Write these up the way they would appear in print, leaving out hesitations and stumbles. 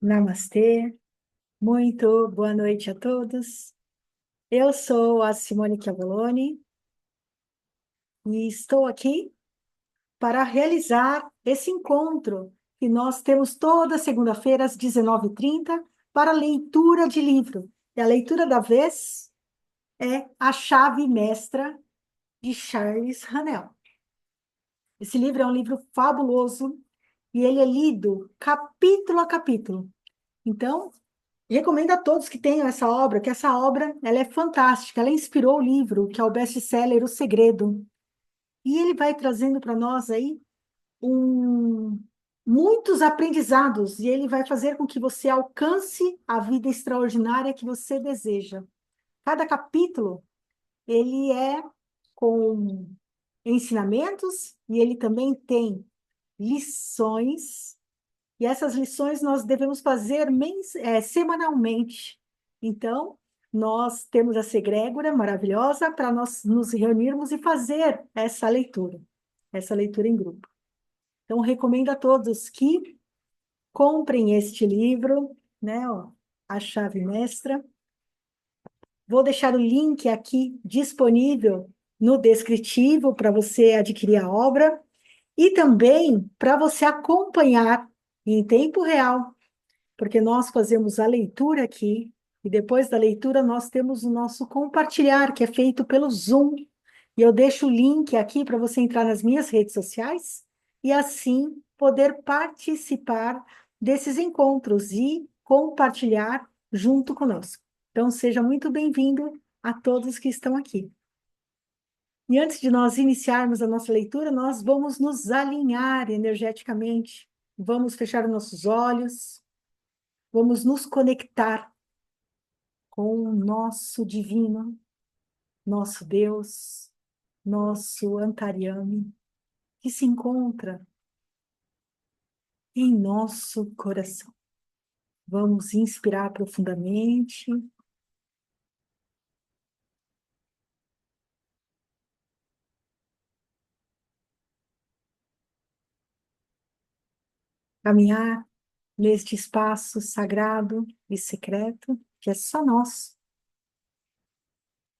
Namastê, muito boa noite a todos. Eu sou a Simone Chiavoloni e estou aqui para realizar esse encontro que nós temos toda segunda-feira às 19h30 para leitura de livro. E a leitura da vez é A Chave Mestra, de Charles Haanel. Esse livro é um livro fabuloso e ele é lido capítulo a capítulo. Então, recomendo a todos que tenham essa obra, que essa obra ela é fantástica. Ela inspirou o livro, que é o best-seller O Segredo. E ele vai trazendo para nós aí um, muitos aprendizados, e ele vai fazer com que você alcance a vida extraordinária que você deseja. Cada capítulo, ele é com ensinamentos, e ele também tem lições, e essas lições nós devemos fazer semanalmente. Então, nós temos essa egrégora maravilhosa para nós nos reunirmos e fazer essa leitura em grupo. Então, recomendo a todos que comprem este livro, né, ó, A Chave Mestra. Vou deixar o link aqui disponível no descritivo para você adquirir a obra e também para você acompanhar em tempo real, porque nós fazemos a leitura aqui e depois da leitura nós temos o nosso compartilhar, que é feito pelo Zoom. E eu deixo o link aqui para você entrar nas minhas redes sociais e assim poder participar desses encontros e compartilhar junto conosco. Então, seja muito bem-vindo a todos que estão aqui. E antes de nós iniciarmos a nossa leitura, nós vamos nos alinhar energeticamente, vamos fechar os nossos olhos, vamos nos conectar com o nosso divino, nosso Deus, nosso Antaryami, que se encontra em nosso coração. Vamos inspirar profundamente, caminhar neste espaço sagrado e secreto, que é só nosso,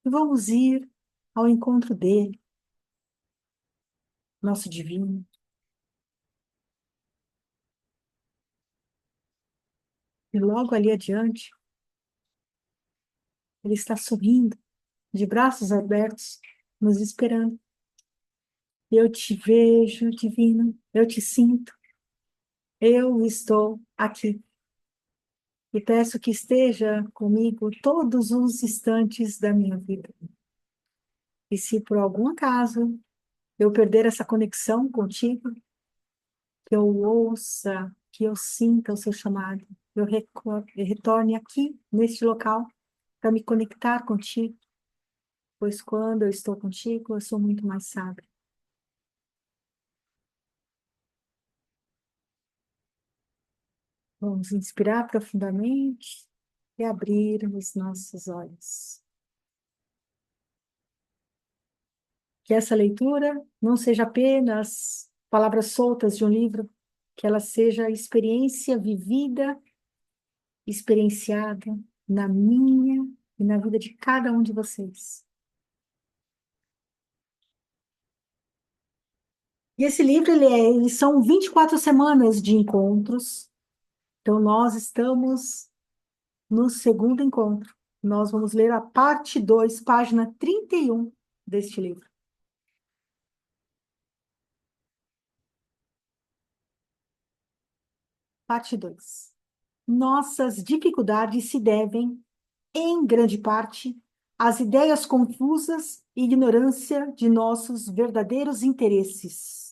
e vamos ir ao encontro dele, nosso divino. E logo ali adiante, ele está sorrindo, de braços abertos, nos esperando. Eu te vejo, divino, eu te sinto, eu estou aqui. E peço que esteja comigo todos os instantes da minha vida. E se por algum acaso eu perder essa conexão contigo, que eu ouça, que eu sinta o seu chamado, eu retorne aqui, neste local, para me conectar contigo, pois quando eu estou contigo, eu sou muito mais sábio. Vamos inspirar profundamente e abrir os nossos olhos. Que essa leitura não seja apenas palavras soltas de um livro, que ela seja experiência vivida, experienciada na minha e na vida de cada um de vocês. E esse livro, eles são 24 semanas de encontros, então nós estamos no segundo encontro. Nós vamos ler a parte 2, página 31 deste livro. Parte 2. Nossas dificuldades se devem, em grande parte, às ideias confusas e ignorância de nossos verdadeiros interesses.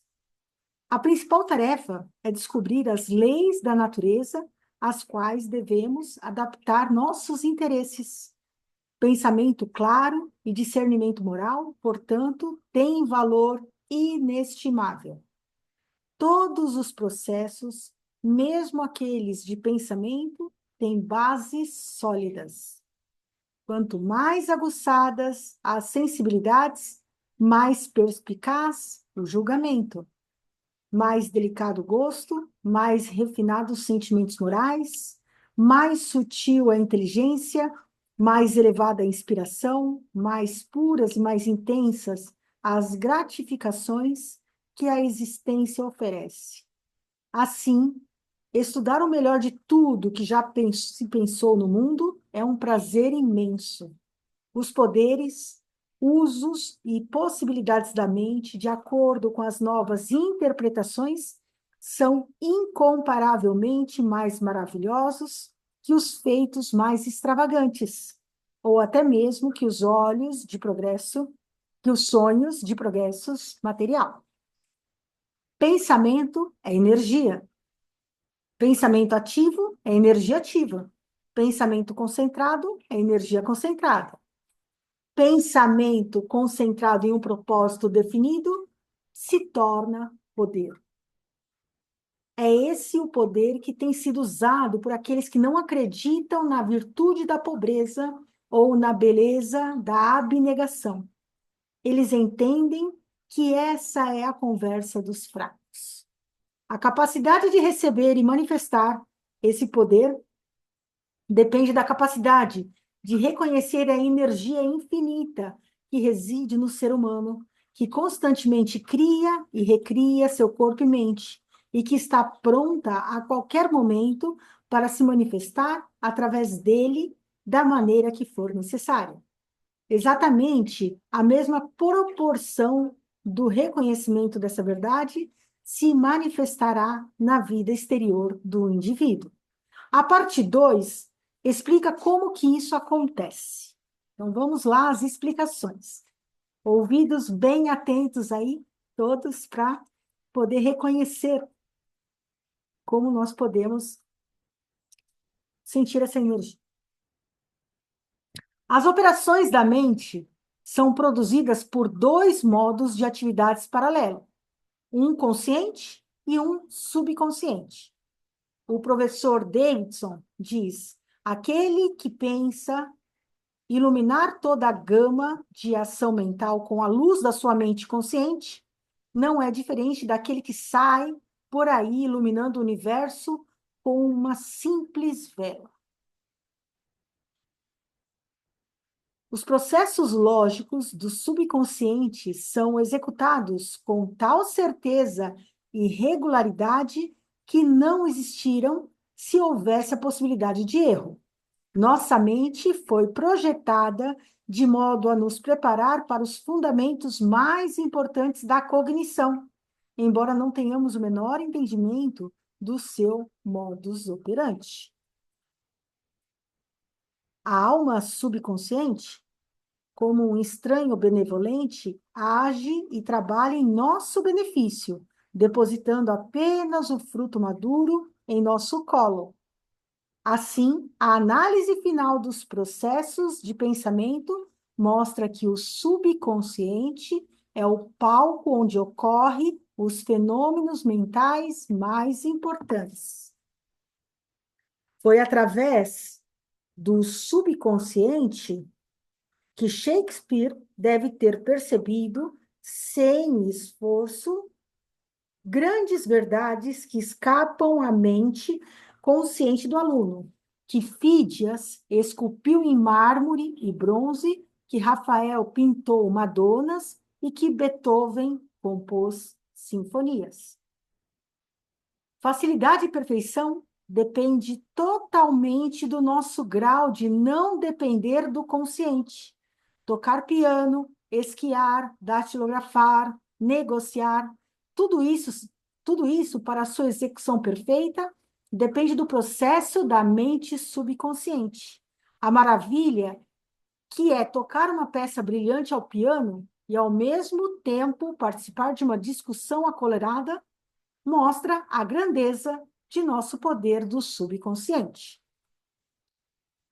A principal tarefa é descobrir as leis da natureza às quais devemos adaptar nossos interesses. Pensamento claro e discernimento moral, portanto, têm valor inestimável. Todos os processos, mesmo aqueles de pensamento, têm bases sólidas. Quanto mais aguçadas as sensibilidades, mais perspicaz o julgamento, mais delicado o gosto, mais refinados os sentimentos morais, mais sutil a inteligência, mais elevada a inspiração, mais puras e mais intensas as gratificações que a existência oferece. Assim, estudar o melhor de tudo que já se pensou no mundo é um prazer imenso. Os poderes, usos e possibilidades da mente, de acordo com as novas interpretações, são incomparavelmente mais maravilhosos que os feitos mais extravagantes, ou até mesmo que os olhos de progresso, que os sonhos de progressos material. Pensamento é energia. Pensamento ativo é energia ativa. Pensamento concentrado é energia concentrada. Pensamento concentrado em um propósito definido se torna poder. É esse o poder que tem sido usado por aqueles que não acreditam na virtude da pobreza ou na beleza da abnegação. Eles entendem que essa é a conversa dos fracos. A capacidade de receber e manifestar esse poder depende da capacidade de reconhecer a energia infinita que reside no ser humano, que constantemente cria e recria seu corpo e mente, e que está pronta a qualquer momento para se manifestar através dele da maneira que for necessária. Exatamente a mesma proporção do reconhecimento dessa verdade se manifestará na vida exterior do indivíduo. A parte 2 explica como que isso acontece. Então, vamos lá às explicações. Ouvidos bem atentos aí, todos, para poder reconhecer como nós podemos sentir essa energia. As operações da mente são produzidas por dois modos de atividades paralelos, um consciente e um subconsciente. O professor Davidson diz: aquele que pensa iluminar toda a gama de ação mental com a luz da sua mente consciente não é diferente daquele que sai por aí iluminando o universo com uma simples vela. Os processos lógicos do subconsciente são executados com tal certeza e regularidade que não existiram se houvesse a possibilidade de erro. Nossa mente foi projetada de modo a nos preparar para os fundamentos mais importantes da cognição, embora não tenhamos o menor entendimento do seu modus operandi. A alma subconsciente, como um estranho benevolente, age e trabalha em nosso benefício, depositando apenas o fruto maduro em nosso colo. Assim, a análise final dos processos de pensamento mostra que o subconsciente é o palco onde ocorrem os fenômenos mentais mais importantes. Foi através do subconsciente que Shakespeare deve ter percebido, sem esforço, grandes verdades que escapam à mente consciente do aluno, que Fídias esculpiu em mármore e bronze, que Rafael pintou Madonas e que Beethoven compôs sinfonias. Facilidade e perfeição depende totalmente do nosso grau de não depender do consciente. Tocar piano, esquiar, datilografar, negociar, tudo isso para a sua execução perfeita depende do processo da mente subconsciente. A maravilha que é tocar uma peça brilhante ao piano e ao mesmo tempo participar de uma discussão acelerada mostra a grandeza de nosso poder do subconsciente.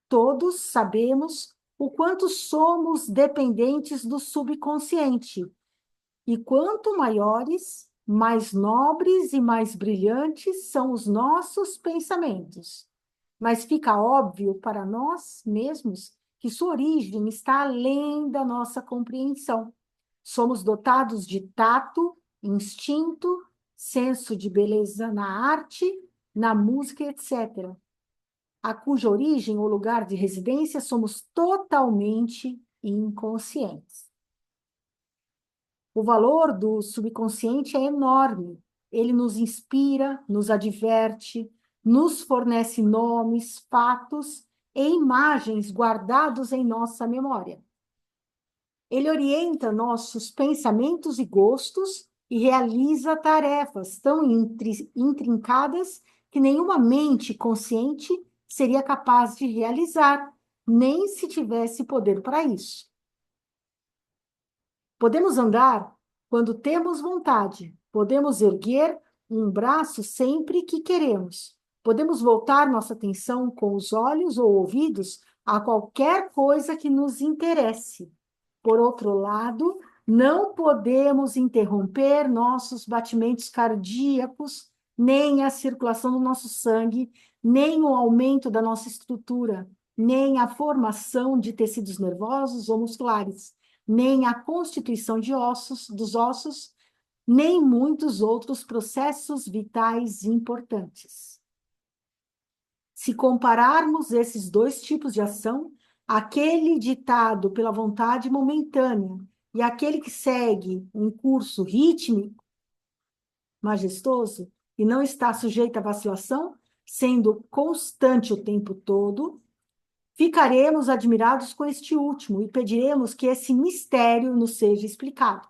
Todos sabemos o quanto somos dependentes do subconsciente, e quanto maiores, mais nobres e mais brilhantes são os nossos pensamentos. Mas fica óbvio para nós mesmos que sua origem está além da nossa compreensão. Somos dotados de tato, instinto, senso de beleza na arte, na música, etc. a cuja origem ou lugar de residência somos totalmente inconscientes. O valor do subconsciente é enorme. Ele nos inspira, nos adverte, nos fornece nomes, fatos e imagens guardados em nossa memória. Ele orienta nossos pensamentos e gostos e realiza tarefas tão intrincadas que nenhuma mente consciente seria capaz de realizar, nem se tivesse poder para isso. Podemos andar quando temos vontade, podemos erguer um braço sempre que queremos, podemos voltar nossa atenção com os olhos ou ouvidos a qualquer coisa que nos interesse. Por outro lado, não podemos interromper nossos batimentos cardíacos, nem a circulação do nosso sangue, nem o aumento da nossa estrutura, nem a formação de tecidos nervosos ou musculares, nem a constituição dos ossos, nem muitos outros processos vitais importantes. Se compararmos esses dois tipos de ação, aquele ditado pela vontade momentânea e aquele que segue um curso rítmico, majestoso, e não está sujeito à vacilação, sendo constante o tempo todo, ficaremos admirados com este último e pediremos que esse mistério nos seja explicado.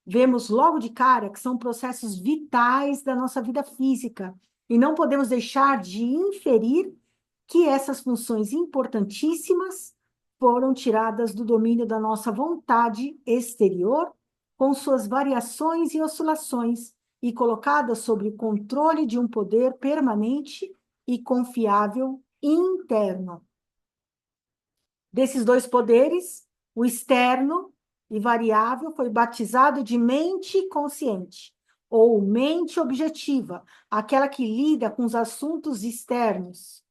Vemos logo de cara que são processos vitais da nossa vida física e não podemos deixar de inferir que essas funções importantíssimas foram tiradas do domínio da nossa vontade exterior, com suas variações e oscilações, e colocadas sob o controle de um poder permanente e confiável interno. Desses dois poderes, o externo e variável foi batizado de mente consciente, ou mente objetiva, aquela que lida com os assuntos externos.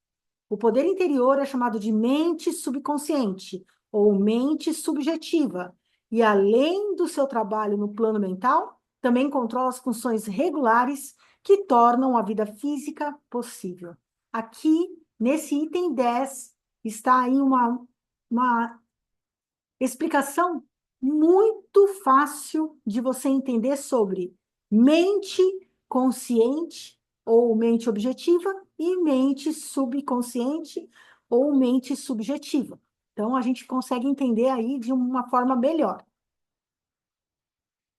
O poder interior é chamado de mente subconsciente, ou mente subjetiva, e além do seu trabalho no plano mental, também controla as funções regulares que tornam a vida física possível. Aqui, nesse item 10, está aí uma explicação muito fácil de você entender sobre mente consciente ou mente objetiva e mente subconsciente ou mente subjetiva. Então, a gente consegue entender aí de uma forma melhor.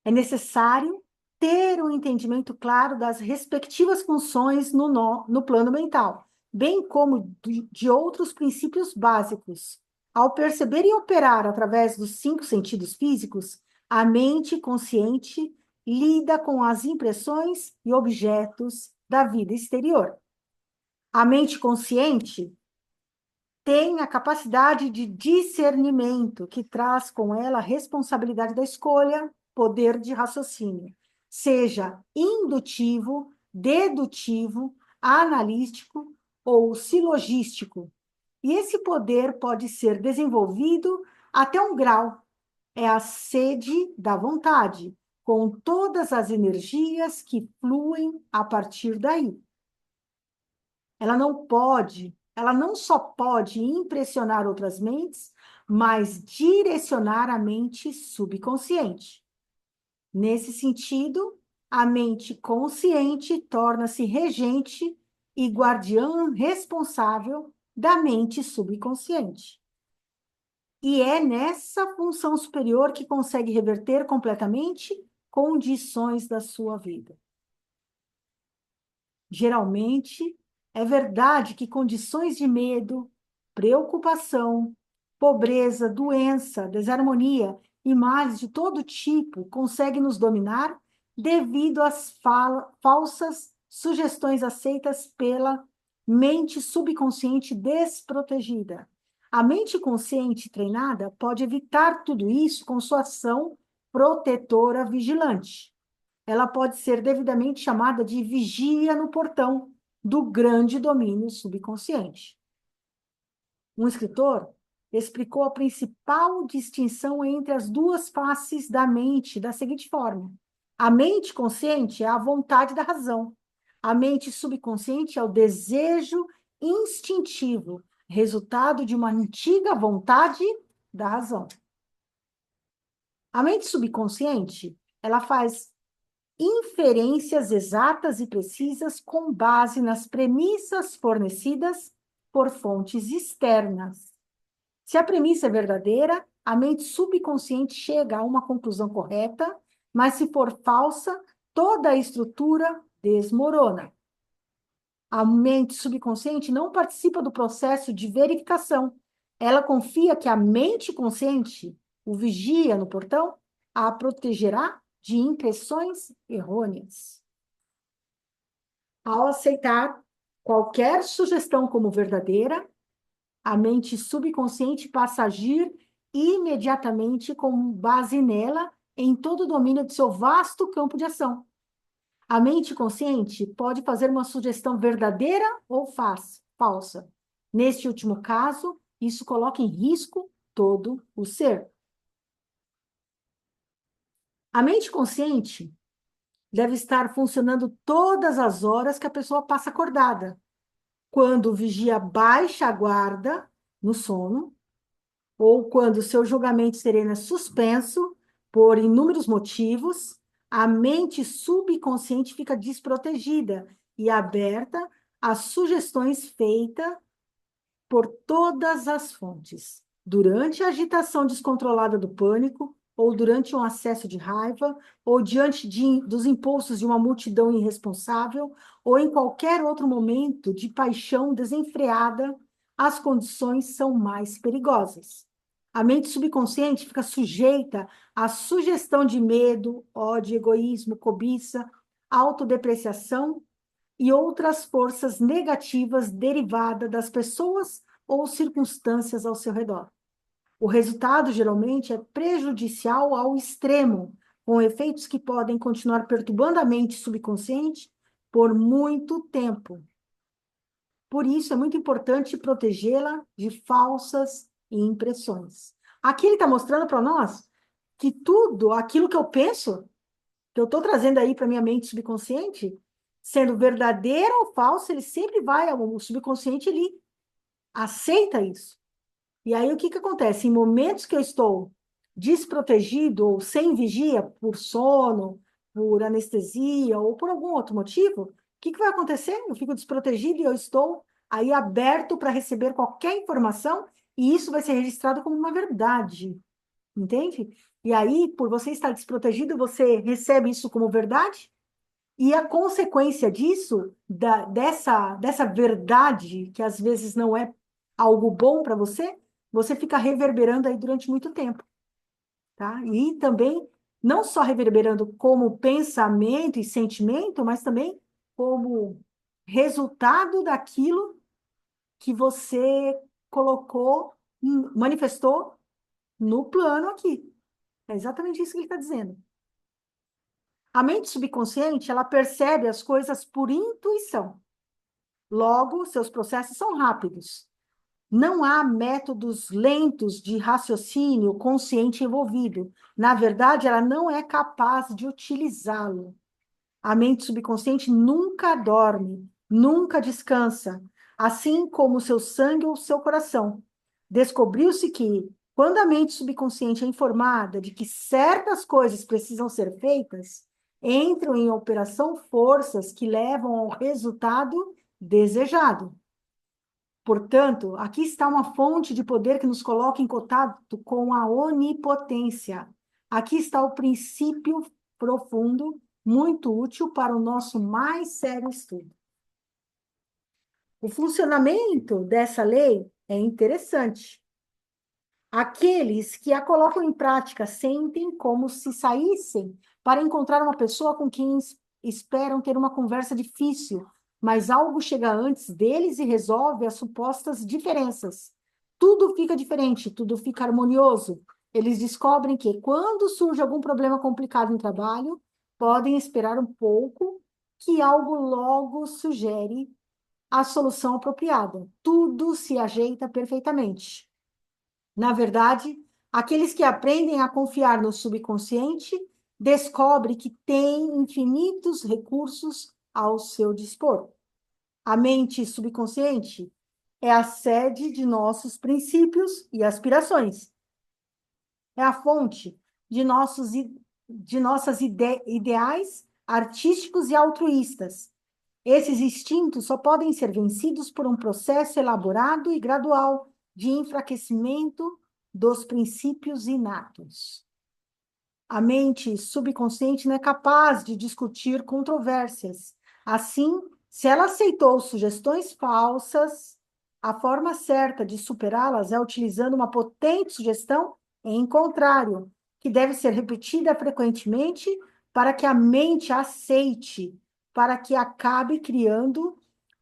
É necessário ter um entendimento claro das respectivas funções no plano mental, bem como de outros princípios básicos. Ao perceber e operar através dos 5 sentidos físicos, a mente consciente lida com as impressões e objetos da vida exterior. A mente consciente tem a capacidade de discernimento, que traz com ela a responsabilidade da escolha, poder de raciocínio, seja indutivo, dedutivo, analítico ou silogístico. E esse poder pode ser desenvolvido até um grau. É a sede da vontade, com todas as energias que fluem a partir daí. Ela não só pode impressionar outras mentes, mas direcionar a mente subconsciente. Nesse sentido, a mente consciente torna-se regente e guardiã responsável da mente subconsciente. E é nessa função superior que consegue reverter completamente condições da sua vida. Geralmente, é verdade que condições de medo, preocupação, pobreza, doença, desarmonia e males de todo tipo conseguem nos dominar devido às falsas sugestões aceitas pela mente subconsciente desprotegida. A mente consciente treinada pode evitar tudo isso com sua ação protetora vigilante. Ela pode ser devidamente chamada de vigia no portão do grande domínio subconsciente. Um escritor explicou a principal distinção entre as duas faces da mente da seguinte forma: a mente consciente é a vontade da razão, a mente subconsciente é o desejo instintivo, resultado de uma antiga vontade da razão. A mente subconsciente, ela faz inferências exatas e precisas com base nas premissas fornecidas por fontes externas. Se a premissa é verdadeira, a mente subconsciente chega a uma conclusão correta, mas se for falsa, toda a estrutura desmorona. A mente subconsciente não participa do processo de verificação. Ela confia que a mente consciente, o vigia no portão, a protegerá de impressões errôneas. Ao aceitar qualquer sugestão como verdadeira, a mente subconsciente passa a agir imediatamente com base nela em todo o domínio de seu vasto campo de ação. A mente consciente pode fazer uma sugestão verdadeira ou falsa. Neste último caso, isso coloca em risco todo o ser. A mente consciente deve estar funcionando todas as horas que a pessoa passa acordada. Quando o vigia baixa a guarda no sono, ou quando seu julgamento sereno é suspenso por inúmeros motivos, a mente subconsciente fica desprotegida e aberta às sugestões feitas por todas as fontes. Durante a agitação descontrolada do pânico, ou durante um acesso de raiva, ou diante dos impulsos de uma multidão irresponsável, ou em qualquer outro momento de paixão desenfreada, as condições são mais perigosas. A mente subconsciente fica sujeita à sugestão de medo, ódio, egoísmo, cobiça, autodepreciação e outras forças negativas derivadas das pessoas ou circunstâncias ao seu redor. O resultado, geralmente, é prejudicial ao extremo, com efeitos que podem continuar perturbando a mente subconsciente por muito tempo. Por isso, é muito importante protegê-la de falsas impressões. Aqui ele está mostrando para nós que tudo aquilo que eu penso, que eu estou trazendo aí para minha mente subconsciente, sendo verdadeiro ou falso, ele sempre vai, o subconsciente, ele aceita isso. E aí, o que que acontece? Em momentos que eu estou desprotegido ou sem vigia, por sono, por anestesia ou por algum outro motivo, o que que vai acontecer? Eu fico desprotegido e eu estou aí aberto para receber qualquer informação e isso vai ser registrado como uma verdade, entende? E aí, por você estar desprotegido, você recebe isso como verdade e a consequência disso, dessa verdade, que às vezes não é algo bom para você, você fica reverberando aí durante muito tempo, tá? E também, não só reverberando como pensamento e sentimento, mas também como resultado daquilo que você colocou, manifestou no plano aqui. É exatamente isso que ele está dizendo. A mente subconsciente, ela percebe as coisas por intuição. Logo, seus processos são rápidos. Não há métodos lentos de raciocínio consciente envolvido. Na verdade, ela não é capaz de utilizá-lo. A mente subconsciente nunca dorme, nunca descansa, assim como o seu sangue ou o seu coração. Descobriu-se que, quando a mente subconsciente é informada de que certas coisas precisam ser feitas, entram em operação forças que levam ao resultado desejado. Portanto, aqui está uma fonte de poder que nos coloca em contato com a onipotência. Aqui está o princípio profundo, muito útil para o nosso mais sério estudo. O funcionamento dessa lei é interessante. Aqueles que a colocam em prática sentem como se saíssem para encontrar uma pessoa com quem esperam ter uma conversa difícil, mas algo chega antes deles e resolve as supostas diferenças. Tudo fica diferente, tudo fica harmonioso. Eles descobrem que, quando surge algum problema complicado no trabalho, podem esperar um pouco, que algo logo sugere a solução apropriada. Tudo se ajeita perfeitamente. Na verdade, aqueles que aprendem a confiar no subconsciente descobrem que têm infinitos recursos ao seu dispor. A mente subconsciente é a sede de nossos princípios e aspirações. É a fonte de nossas ideais artísticos e altruístas. Esses instintos só podem ser vencidos por um processo elaborado e gradual de enfraquecimento dos princípios inatos. A mente subconsciente não é capaz de discutir controvérsias. Assim, se ela aceitou sugestões falsas, a forma certa de superá-las é utilizando uma potente sugestão em contrário, que deve ser repetida frequentemente para que a mente aceite, para que acabe criando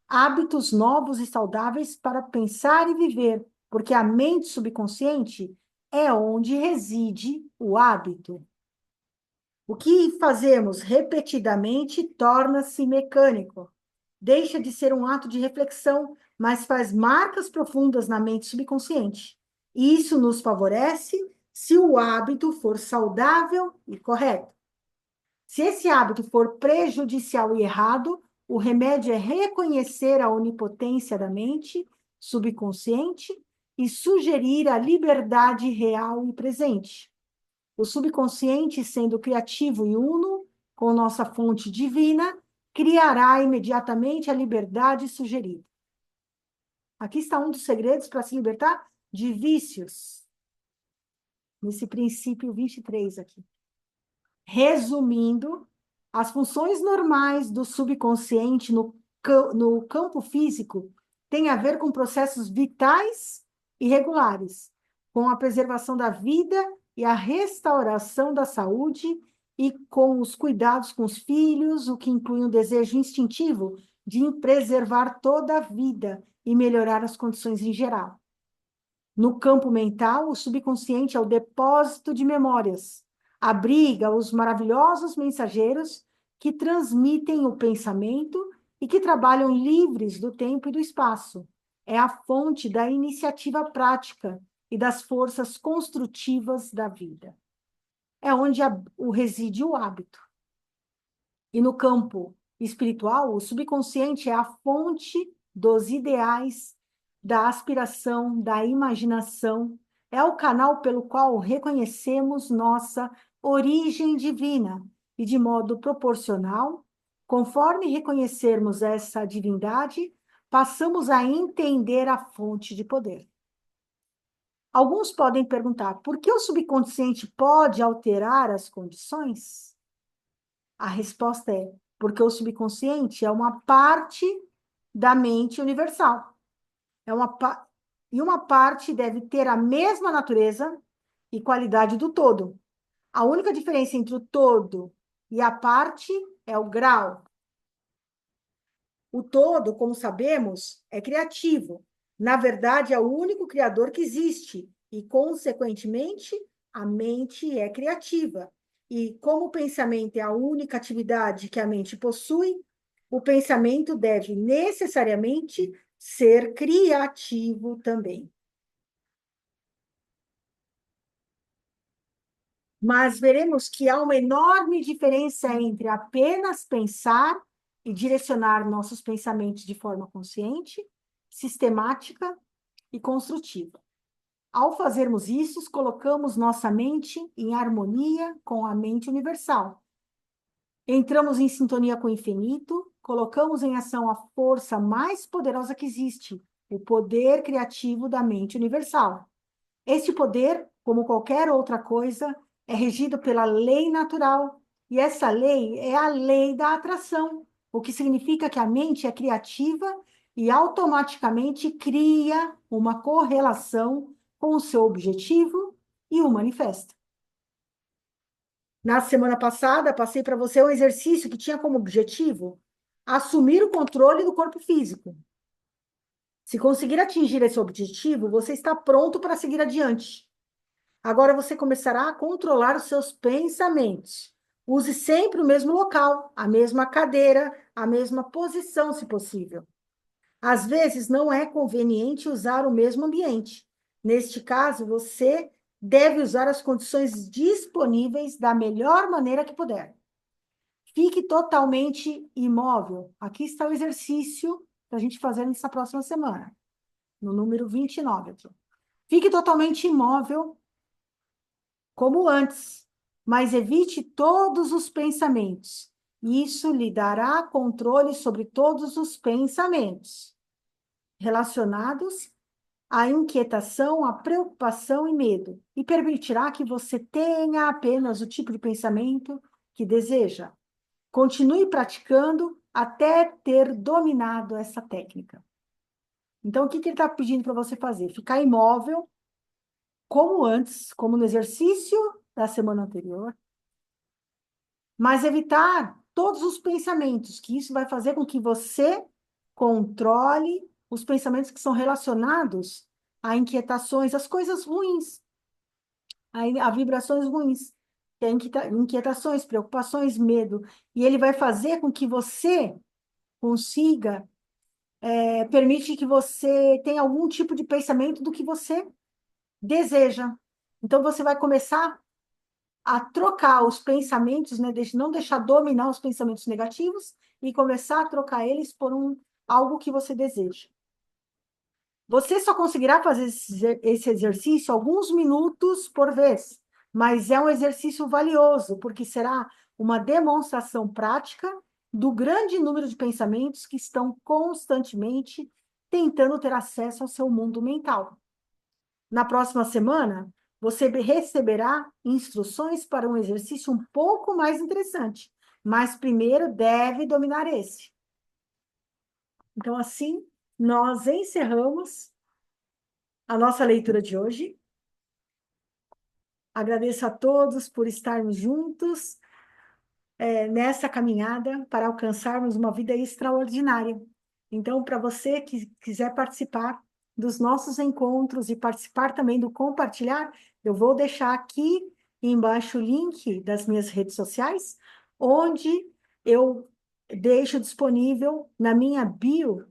hábitos novos e saudáveis para pensar e viver, porque a mente subconsciente é onde reside o hábito. O que fazemos repetidamente torna-se mecânico. Deixa de ser um ato de reflexão, mas faz marcas profundas na mente subconsciente. E isso nos favorece se o hábito for saudável e correto. Se esse hábito for prejudicial e errado, o remédio é reconhecer a onipotência da mente subconsciente e sugerir a liberdade real e presente. O subconsciente, sendo criativo e uno com nossa fonte divina, criará imediatamente a liberdade sugerida. Aqui está um dos segredos para se libertar de vícios. Nesse princípio 23 aqui. Resumindo, as funções normais do subconsciente no campo físico têm a ver com processos vitais e regulares, com a preservação da vida e a restauração da saúde e com os cuidados com os filhos, o que inclui um desejo instintivo de preservar toda a vida e melhorar as condições em geral. No campo mental, o subconsciente é o depósito de memórias, abriga os maravilhosos mensageiros que transmitem o pensamento e que trabalham livres do tempo e do espaço. É a fonte da iniciativa prática e das forças construtivas da vida. É onde reside o hábito. E no campo espiritual, o subconsciente é a fonte dos ideais, da aspiração, da imaginação, é o canal pelo qual reconhecemos nossa origem divina e, de modo proporcional, conforme reconhecermos essa divindade, passamos a entender a fonte de poder. Alguns podem perguntar, por que o subconsciente pode alterar as condições? A resposta é porque o subconsciente é uma parte da mente universal. E uma parte deve ter a mesma natureza e qualidade do todo. A única diferença entre o todo e a parte é o grau. O todo, como sabemos, é criativo. Na verdade, é o único criador que existe e, consequentemente, a mente é criativa. E como o pensamento é a única atividade que a mente possui, o pensamento deve necessariamente ser criativo também. Mas veremos que há uma enorme diferença entre apenas pensar e direcionar nossos pensamentos de forma consciente, sistemática e construtiva. Ao fazermos isso, colocamos nossa mente em harmonia com a mente universal. Entramos em sintonia com o infinito, colocamos em ação a força mais poderosa que existe, o poder criativo da mente universal. Este poder, como qualquer outra coisa, é regido pela lei natural, e essa lei é a lei da atração, o que significa que a mente é criativa e automaticamente cria uma correlação com o seu objetivo e o manifesta. Na semana passada, passei para você um exercício que tinha como objetivo assumir o controle do corpo físico. Se conseguir atingir esse objetivo, você está pronto para seguir adiante. Agora você começará a controlar os seus pensamentos. Use sempre o mesmo local, a mesma cadeira, a mesma posição, se possível. Às vezes, não é conveniente usar o mesmo ambiente. Neste caso, você deve usar as condições disponíveis da melhor maneira que puder. Fique totalmente imóvel. Aqui está o exercício para a gente fazer nessa próxima semana, no número 29 aqui. Fique totalmente imóvel, como antes, mas evite todos os pensamentos. Isso lhe dará controle sobre todos os pensamentos relacionados à inquietação, à preocupação e medo, e permitirá que você tenha apenas o tipo de pensamento que deseja. Continue praticando até ter dominado essa técnica. Então, o que ele está pedindo para você fazer? Ficar imóvel, como antes, como no exercício da semana anterior, mas evitar todos os pensamentos, que isso vai fazer com que você controle os pensamentos que são relacionados a inquietações, as coisas ruins, a vibrações ruins, que é inquietações, preocupações, medo. E ele vai fazer com que você consiga, permite que você tenha algum tipo de pensamento do que você deseja. Então, você vai começar a trocar os pensamentos, né? Não deixar dominar os pensamentos negativos e começar a trocar eles por algo que você deseja. Você só conseguirá fazer esse exercício alguns minutos por vez, mas é um exercício valioso, porque será uma demonstração prática do grande número de pensamentos que estão constantemente tentando ter acesso ao seu mundo mental. Na próxima semana, você receberá instruções para um exercício um pouco mais interessante, mas primeiro deve dominar esse. Então, assim, nós encerramos a nossa leitura de hoje. Agradeço a todos por estarmos juntos nessa caminhada para alcançarmos uma vida extraordinária. Então, para você que quiser participar dos nossos encontros e participar também do compartilhar, eu vou deixar aqui embaixo o link das minhas redes sociais, onde eu deixo disponível na minha bio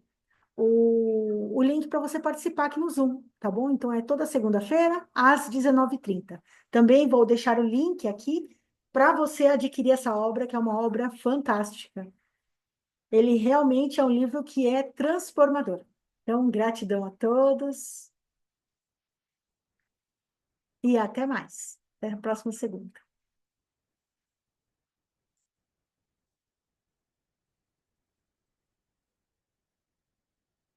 o link para você participar aqui no Zoom, tá bom? Então, é toda segunda-feira, às 19h30. Também vou deixar o link aqui para você adquirir essa obra, que é uma obra fantástica. Ele realmente é um livro que é transformador. Então, gratidão a todos e até mais. Até a próxima segunda.